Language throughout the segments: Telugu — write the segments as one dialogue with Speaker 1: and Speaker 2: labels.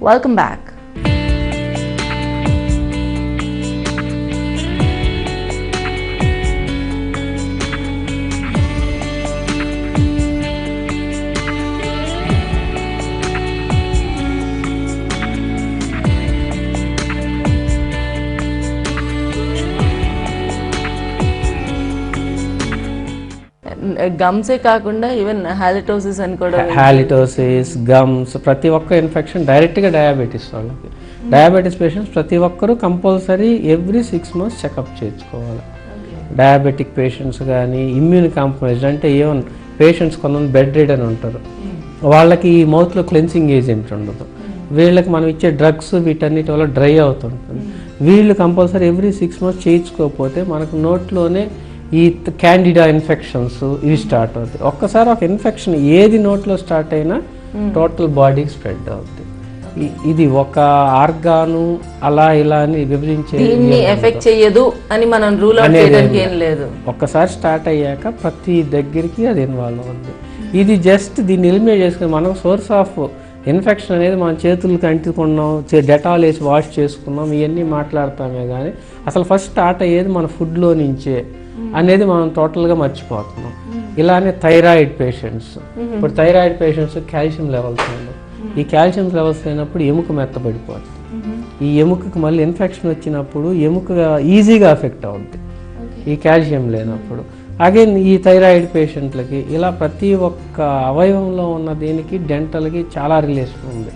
Speaker 1: Welcome back. గమ్సే కాకుండా ఈవెన్ హాలిటోసిస్ అని కూడా,
Speaker 2: హాలిటోసిస్, గమ్స్, ప్రతి ఒక్క ఇన్ఫెక్షన్ డైరెక్ట్గా డయాబెటీస్ వాళ్ళకి. డయాబెటీస్ పేషెంట్స్ ప్రతి ఒక్కరూ కంపల్సరీ ఎవ్రీ 6 months చెకప్ చేయించుకోవాలి. డయాబెటిక్ పేషెంట్స్ కానీ, ఇమ్యూన్ కాంప్రమైజ్డ్ అంటే ఈవెన్ పేషెంట్స్ కొంతమంది బెడ్ రిడ్ అని ఉంటారు, వాళ్ళకి ఈ మౌత్లో క్లెన్సింగ్ ఏజెంట్ ఉండదు, వీళ్ళకి మనం ఇచ్చే డ్రగ్స్ వీటన్నిటి వల్ల డ్రై అవుతుంటుంది. వీళ్ళు కంపల్సరీ ఎవ్రీ 6 months చేయించుకోకపోతే మనకు నోట్లోనే ఈ క్యాండిడా ఇన్ఫెక్షన్స్ ఇవి స్టార్ట్ అవుతాయి. ఒక్కసారి ఒక ఇన్ఫెక్షన్ ఏది నోట్లో స్టార్ట్ అయినా టోటల్ బాడీకి స్ప్రెడ్ అవుతుంది. ఇది ఒక ఆర్గాను అలా ఇలా అని విభజించే
Speaker 1: ఎఫెక్ట్ చేయదు అని మనం రూల్ అవుట్ చేయడానికి ఏం లేదు.
Speaker 2: ఒక్కసారి స్టార్ట్ అయ్యాక ప్రతి దగ్గరికి అది ఇన్వాల్వ్ అవుతుంది. ఇది జస్ట్ దీన్ని ఎలిమినేట్ చేసుకుని మనం సోర్స్ ఆఫ్ ఇన్ఫెక్షన్ అనేది మన చేతులకు అంటుకున్నాం, డెటాల్ వేసి వాష్ చేసుకున్నాం, ఇవన్నీ మాట్లాడతామే కానీ అసలు ఫస్ట్ స్టార్ట్ అయ్యేది మన ఫుడ్లో నుంచే అనేది మనం టోటల్గా మర్చిపోతున్నాం. ఇలానే థైరాయిడ్ పేషెంట్స్, ఇప్పుడు థైరాయిడ్ పేషెంట్స్ కాల్షియం లెవెల్స్ ఉండవు. ఈ కాల్షియం లెవెల్స్ అయినప్పుడు ఎముక మెత్తబడిపోతుంది. ఈ ఎముకకి మళ్ళీ ఇన్ఫెక్షన్ వచ్చినప్పుడు ఎముక ఈజీగా ఎఫెక్ట్ అవుద్ది ఈ కాల్షియం లేనప్పుడు. అగైన్ ఈ థైరాయిడ్ పేషెంట్లకి ఇలా ప్రతి ఒక్క అవయవంలో ఉన్న దీనికి డెంటల్కి చాలా రిలేషన్ ఉంది.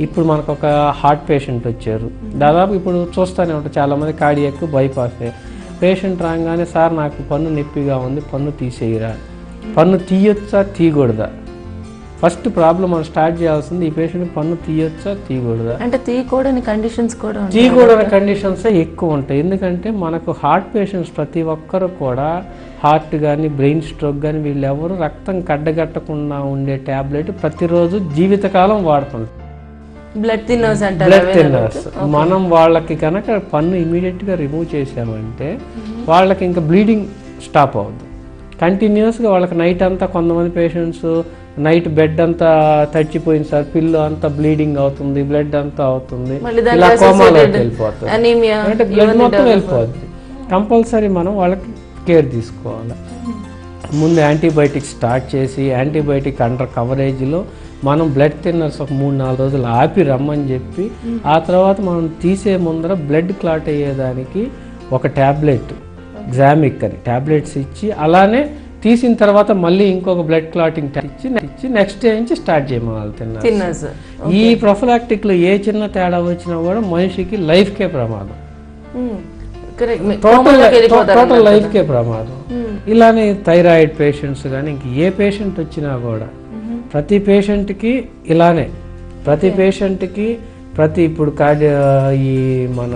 Speaker 2: ఇప్పుడు మనకు ఒక హార్ట్ పేషెంట్ వచ్చారు, దాదాపు ఇప్పుడు చూస్తూనే ఉంటారు చాలామంది కార్డియాక్ బైపాస్ పేషెంట్ రాగానే, సార్ నాకు పన్ను నొప్పిగా ఉంది, పన్ను తీసేయరా. పన్ను తీయొచ్చా తీయకూడదా? ఫస్ట్ ప్రాబ్లం మనం స్టార్ట్ చేయాల్సింది ఈ పేషెంట్కి పన్ను తీయొచ్చా తీయకూడదా.
Speaker 1: అంటే తీయకూడని కండిషన్స్ కూడా,
Speaker 2: తీయకూడని కండిషన్స్ ఎక్కువ ఉంటాయి. ఎందుకంటే మనకు హార్ట్ పేషెంట్స్ ప్రతి ఒక్కరు కూడా హార్ట్ కానీ బ్రెయిన్ స్ట్రోక్ కానీ వీళ్ళెవరు రక్తం కడ్డగట్టకుండా ఉండే ట్యాబ్లెట్ ప్రతిరోజు జీవితకాలం వాడుతుంటారు.
Speaker 1: బ్లడ్ థిన్నర్స్ అంటారు.
Speaker 2: బ్లడ్ థిన్నర్స్ మనం వాళ్ళకి కనుక పన్ను ఇమీడియట్గా రిమూవ్ చేసామంటే వాళ్ళకి ఇంకా బ్లీడింగ్ స్టాప్ అవుతుంది. కంటిన్యూస్గా వాళ్ళకి నైట్ అంతా, కొంతమంది పేషెంట్స్ నైట్ బెడ్ అంతా తడిచిపోయింది సార్, పిల్లో అంతా బ్లీడింగ్ అవుతుంది, బ్లడ్ అంతా అవుతుంది, ఇలా కోమాలోకి వెళ్ళిపోతుంది, అంటే బ్లడ్ మొత్తం వెళ్ళిపోతుంది. కంపల్సరీ మనం వాళ్ళకి కేర్ తీసుకోవాలి. ముందు యాంటీబయాటిక్స్ స్టార్ట్ చేసి యాంటీబయాటిక్ అండర్ కవరేజ్లో మనం బ్లడ్ థిన్నర్స్ ఒక 3-4 రోజులు ఆపి రమ్మని చెప్పి, ఆ తర్వాత మనం తీసే ముందర బ్లడ్ క్లాట్ అయ్యేదానికి ఒక ట్యాబ్లెట్ గ్జామిక్ అని ట్యాబ్లెట్స్ ఇచ్చి, అలానే తీసిన తర్వాత మళ్ళీ ఇంకొక బ్లడ్ క్లాటింగ్ ఇచ్చి నెక్స్ట్ డే నుంచి స్టార్ట్ చేయమని తిన్నర్స్. ఈ ప్రొఫిలాక్టిక్లో ఏ చిన్న తేడా వచ్చినా కూడా మనిషికి లైఫ్కే ప్రమాదం, టోటల్ లైఫ్కే ప్రమాదం. ఇలానే థైరాయిడ్ పేషెంట్స్ కానీ ఇంక ఏ పేషెంట్ వచ్చినా కూడా ప్రతి పేషెంట్కి ఇలానే, ప్రతి పేషెంట్కి ఇప్పుడు ఈ మన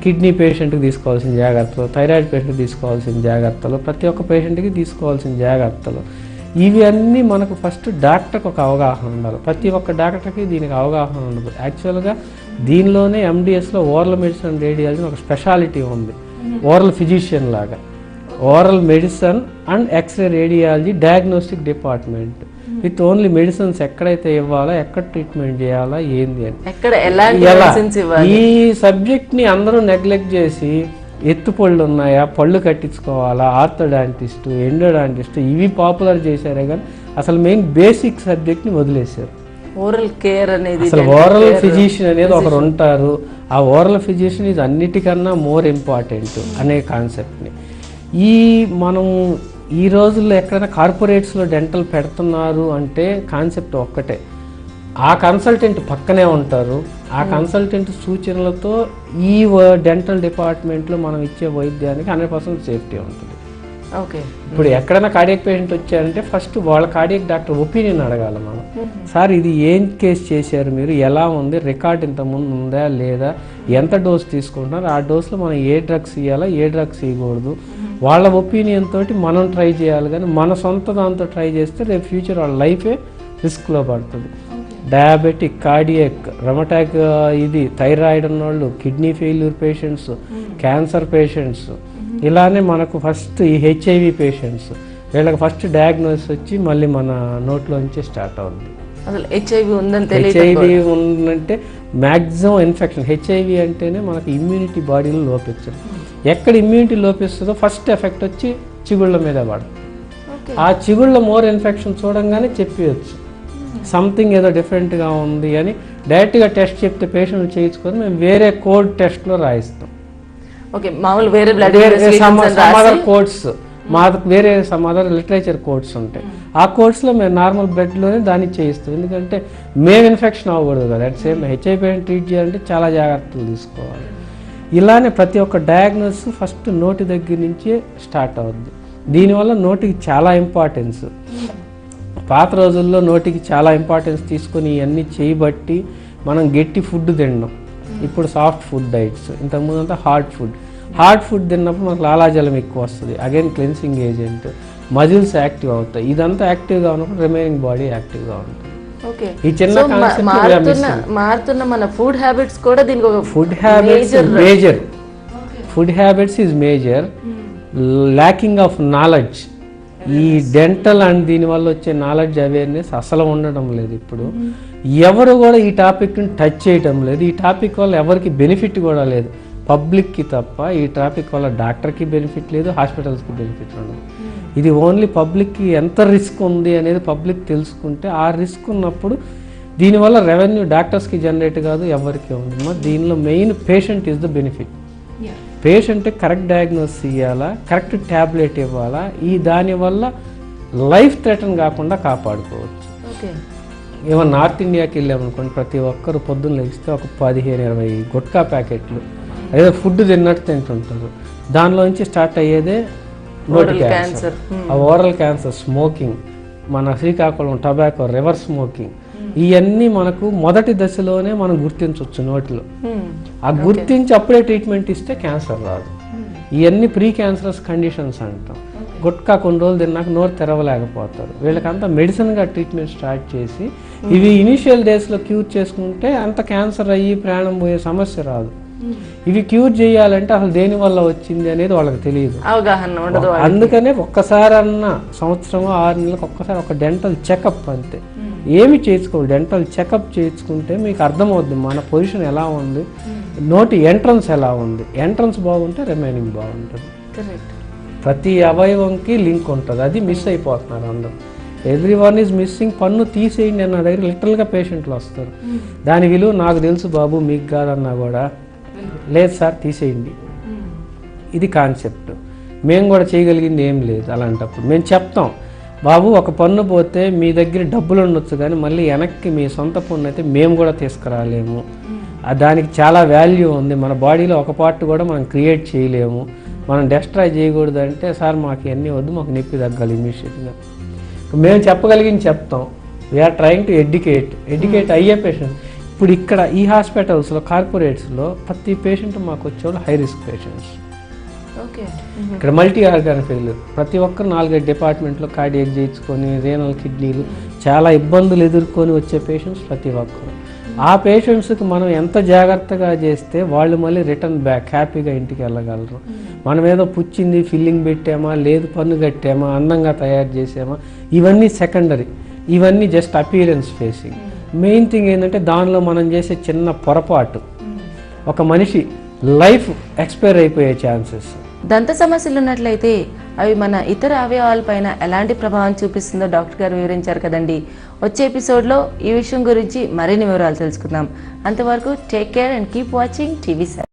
Speaker 2: కిడ్నీ పేషెంట్కి తీసుకోవాల్సిన జాగ్రత్తలు, థైరాయిడ్ పేషెంట్కి తీసుకోవాల్సిన జాగ్రత్తలు, ప్రతి ఒక్క పేషెంట్కి తీసుకోవాల్సిన జాగ్రత్తలు, ఇవి అన్నీ మనకు ఫస్ట్ డాక్టర్కి ఒక అవగాహన ఉండాలి. ప్రతి ఒక్క డాక్టర్కి దీనికి అవగాహన ఉండదు. యాక్చువల్గా దీనిలోనే ఎండిఎస్లో ఓరల్ మెడిసిన్ అండ్ రేడియాలజీ ఒక స్పెషాలిటీ ఉంది. ఓరల్ ఫిజిషియన్ లాగా oral medicine and x-ray radiology diagnostic department with only medicines ఎక్కడైతే ఇవ్వాలో, ఎక్కడ ట్రీట్మెంట్ చేయాలా, ఏంది అని. ఈ సబ్జెక్ట్ని అందరూ నెగ్లెక్ట్ చేసి ఎత్తుపళ్ళు ఉన్నాయా, పళ్ళు కట్టించుకోవాలా, ఆర్థోడాంటిస్ట్, ఎండోడాంటిస్ట్ ఇవి పాపులర్ చేశారే కానీ అసలు మెయిన్ బేసిక్ సబ్జెక్ట్ని వదిలేశారు.
Speaker 1: ఓరల్ కేర్ అనేది,
Speaker 2: అసలు ఓరల్ ఫిజిషియన్ అనేది ఒకరు ఉంటారు, ఆ ఓరల్ ఫిజిషియన్ ఇది అన్నిటికన్నా మోర్ ఇంపార్టెంట్ అనే కాన్సెప్ట్ని మనం ఈ రోజుల్లో ఎక్కడైనా కార్పొరేట్స్లో డెంటల్ పెడుతున్నారు అంటే కాన్సెప్ట్ ఒక్కటే, ఆ కన్సల్టెంట్ పక్కనే ఉంటారు, ఆ కన్సల్టెంట్ సూచనలతో ఈ డెంటల్ డిపార్ట్మెంట్లో మనం ఇచ్చే వైద్యానికి 100% సేఫ్టీ ఉంటుంది.
Speaker 1: ఓకే,
Speaker 2: ఇప్పుడు ఎక్కడైనా కార్డియాక్ పేషెంట్ వచ్చారంటే ఫస్ట్ వాళ్ళ కార్డియాక్ డాక్టర్ ఒపీనియన్ అడగాలి మనం. సార్ ఇది ఏం కేసు చేశారు మీరు, ఎలా ఉంది, రికార్డ్ ఇంతకుముందు ఉందా లేదా, ఎంత డోస్ తీసుకుంటున్నారు, ఆ డోస్లో మనం ఏ డ్రగ్స్ ఇవ్వాలా, ఏ డ్రగ్స్ ఇవ్వకూడదు, వాళ్ళ ఒపీనియన్ తోటి మనం ట్రై చేయాలి. కానీ మన సొంత దాంతో ట్రై చేస్తే రేపు ఫ్యూచర్ వాళ్ళ లైఫే రిస్క్లో పడుతుంది. డయాబెటిక్, కార్డియాక్, రొమటాక్, ఇది థైరాయిడ్ ఉన్నవాళ్ళు, kidney failure patients, cancer patients, ఇలానే మనకు ఫస్ట్ ఈ హెచ్ఐవి పేషెంట్స్, వీళ్ళకి ఫస్ట్ డయాగ్నోసిస్ వచ్చి మళ్ళీ మన నోట్లోంచి స్టార్ట్ అవుతుంది.
Speaker 1: అసలు హెచ్ఐవి ఉందని
Speaker 2: హెచ్ఐవి ఉందంటే మ్యాక్సిమం ఇన్ఫెక్షన్. హెచ్ఐవి అంటేనే మనకి ఇమ్యూనిటీ బాడీలో లోపించదు. ఎక్కడ ఇమ్యూనిటీ లోపిస్తుందో ఫస్ట్ ఎఫెక్ట్ వచ్చి చిగుళ్ళ మీద పడదు. ఆ చిగుళ్ళ మోర్ ఇన్ఫెక్షన్ చూడంగానే చెప్పవచ్చు సంథింగ్ ఏదో డిఫరెంట్గా ఉంది అని. డైరెక్ట్గా టెస్ట్ చెప్తే పేషెంట్ చేయించుకొని మేము వేరే కోడ్ టెస్ట్లో రాయిస్తాం.
Speaker 1: ఓకే, మామూలు వేరే బ్లడ్
Speaker 2: కోడ్స్ మాకు వేరే సమాధాన లిటరేచర్ కోడ్స్ ఉంటాయి. ఆ కోడ్స్లో మేము నార్మల్ బ్లడ్లోనే దాన్ని చేయిస్తాం. ఎందుకంటే మేము ఇన్ఫెక్షన్ అవ్వకూడదు కదా. అట్ సేమ్ హెచ్ఐవి ట్రీట్ చేయాలంటే చాలా జాగ్రత్తలు తీసుకోవాలి. ఇలానే ప్రతి ఒక్క డయాగ్నోస్ ఫస్ట్ నోటి దగ్గర నుంచే స్టార్ట్ అవుద్ది. దీనివల్ల నోటికి చాలా ఇంపార్టెన్స్. పాత రోజుల్లో నోటికి చాలా ఇంపార్టెన్స్ తీసుకొని ఇవన్నీ చేయబట్టి మనం గట్టి ఫుడ్ తిన్నాం. ఇప్పుడు సాఫ్ట్ ఫుడ్ డైట్స్. ఇంతకుముందు అంతా హార్డ్ ఫుడ్ తిన్నప్పుడు మనకు లాలాజలం ఎక్కువ వస్తుంది. Again cleansing agent, muscles active అవుతాయి. ఇదంతా యాక్టివ్గా ఉన్నప్పుడు రిమైనింగ్ బాడీ యాక్టివ్గా ఉంటుంది. ఈ చిన్న
Speaker 1: మారుతున్న మన ఫుడ్ హ్యాబిట్స్ కూడా దీనికి ఒక
Speaker 2: food habits is major. Lacking of knowledge. ఈ డెంటల్ అండ్ దీనివల్ల వచ్చే నాలెడ్జ్ అవేర్నెస్ అసలు ఉండడం లేదు. ఇప్పుడు ఎవరు కూడా ఈ టాపిక్ని టచ్ చేయటం లేదు. ఈ టాపిక్ వల్ల ఎవరికి బెనిఫిట్ కూడా లేదు, పబ్లిక్కి తప్ప. ఈ టాపిక్ వల్ల డాక్టర్కి బెనిఫిట్ లేదు, హాస్పిటల్స్కి బెనిఫిట్ ఉండదు. ఇది ఓన్లీ పబ్లిక్కి ఎంత రిస్క్ ఉంది అనేది పబ్లిక్ తెలుసుకుంటే, ఆ రిస్క్ ఉన్నప్పుడు దీనివల్ల రెవెన్యూ డాక్టర్స్కి జనరేట్ కాదు, ఎవరికి ఉంది. దీనిలో main patient is the benefit. Patient correct diagnose ఇవ్వాలా, కరెక్ట్ ట్యాబ్లెట్ ఇవ్వాలా. దానివల్ల లైఫ్ థ్రెటన్ కాకుండా కాపాడుకోవచ్చు. ఏమన్నా నార్త్ ఇండియాకి వెళ్ళామనుకోండి, ప్రతి ఒక్కరు పొద్దున్న లెగిస్తే ఒక 15-20 గుట్కా ప్యాకెట్లు ఏదో ఫుడ్ తిన్నట్టు తింటుంటారు. దానిలోంచి స్టార్ట్ అయ్యేదే నోటి క్యాన్సర్, ఆ ఓరల్ క్యాన్సర్, స్మోకింగ్, మన శ్రీకాకుళం టొబాకో, రివర్స్ స్మోకింగ్. ఇవన్నీ మనకు మొదటి దశలోనే మనం గుర్తించవచ్చు నోటిలో. ఆ గుర్తించి అప్పుడే ట్రీట్మెంట్ ఇస్తే క్యాన్సర్ రాదు. ఇవన్నీ ప్రీ క్యాన్సరస్ కండిషన్స్ అంటాం. గుట్కా కొన్ని రోజులు తిన్నాక నోరు తెరవలేకపోతారు. వీళ్ళకంతా మెడిసిన్గా ట్రీట్మెంట్ స్టార్ట్ చేసి ఇవి ఇనిషియల్ డేస్లో క్యూర్ చేసుకుంటే అంత క్యాన్సర్ అయ్యి ప్రాణం పోయే సమస్య రాదు. ఇవి క్యూర్ చేయాలంటే అసలు దేని వల్ల వచ్చింది అనేది వాళ్ళకి తెలియదు,
Speaker 1: అవగాహన ఉండదు.
Speaker 2: అందుకనే ఒక్కసారి అన్న సంవత్సరం 6 నెలలకు ఒక్కసారి ఒక డెంటల్ చెకప్ అంతే. ఏమి చేసుకోవాలి, డెంటల్ చెకప్ చేసుకుంటే మీకు అర్థమవుద్ది మన పొజిషన్ ఎలా ఉంది, నోటి ఎంట్రన్స్ ఎలా ఉంది. ఎంట్రన్స్ బాగుంటే రిమైనింగ్ బాగుంటుంది. ప్రతి అవయవంకి లింక్ ఉంటుంది. అది మిస్ అయిపోతున్నారు అందరూ. Every one is missing. పన్ను తీసేయండి అన్న దగ్గర లిటరల్గా పేషెంట్లు వస్తారు. దాని విలువ నాకు తెలుసు బాబు, మీకు కాదన్నా కూడా లేదు సార్ తీసేయండి. ఇది కాన్సెప్ట్. మేము కూడా చేయగలిగింది ఏం లేదు. అలాంటప్పుడు మేము చెప్తాం, బాబు ఒక పన్ను పోతే మీ దగ్గర డబ్బులు ఉండొచ్చు కానీ మళ్ళీ వెనక్కి మీ సొంత పన్ను అయితే మేము కూడా తీసుకురాలేము. దానికి చాలా వాల్యూ ఉంది. మన బాడీలో ఒక పార్ట్ కూడా మనం క్రియేట్ చేయలేము, మనం డెస్ట్రాయ్ చేయకూడదు. అంటే సార్ మాకు ఇవన్నీ వద్దు, మాకు నొప్పి తగ్గాలి ఇమీడియట్గా. మేము చెప్పగలిగింది చెప్తాం. వీఆర్ ట్రయింగ్ టు ఎడ్యుకేట్ అయ్యే పేషెంట్. ఇప్పుడు ఇక్కడ ఈ హాస్పిటల్స్లో, కార్పొరేట్స్లో ప్రతి పేషెంట్ మాకు వచ్చేవాళ్ళు హై రిస్క్ పేషెంట్స్. ఇక్కడ మల్టీ ఆర్గాన్ ఫెయిల్యూర్, ప్రతి ఒక్కరు 4-5 డిపార్ట్మెంట్లో కార్డియాక్ చేయించుకొని, రీనల్, కిడ్నీలు చాలా ఇబ్బందులు ఎదుర్కొని వచ్చే పేషెంట్స్ ప్రతి ఒక్కరు. ఆ పేషెంట్స్కి మనం ఎంత జాగ్రత్తగా చేస్తే వాళ్ళు మళ్ళీ రిటర్న్ బ్యాక్ హ్యాపీగా ఇంటికి వెళ్ళగలరు. మనం ఏదో పుచ్చింది, ఫిల్లింగ్ పెట్టామా, లేదు పన్ను కట్టామా, అందంగా తయారు చేసామా, ఇవన్నీ సెకండరీ. ఇవన్నీ just appearance facing. Main thing ఏంటంటే దానిలో మనం చేసే చిన్న పొరపాటు ఒక మనిషి లైఫ్ ఎక్స్పైర్ అయిపోయే ఛాన్సెస్.
Speaker 1: దంత సమస్యలు ఉన్నట్లయితే అవి మన ఇతర అవయవాలపైన ఎలాంటి ప్రభావం చూపిస్తుందో డాక్టర్ గారు వివరించారు కదండి. వచ్చే ఎపిసోడ్లో ఈ విషయం గురించి మరిన్ని వివరాలు తెలుసుకుందాం. అంతవరకు take care and keep watching TV7.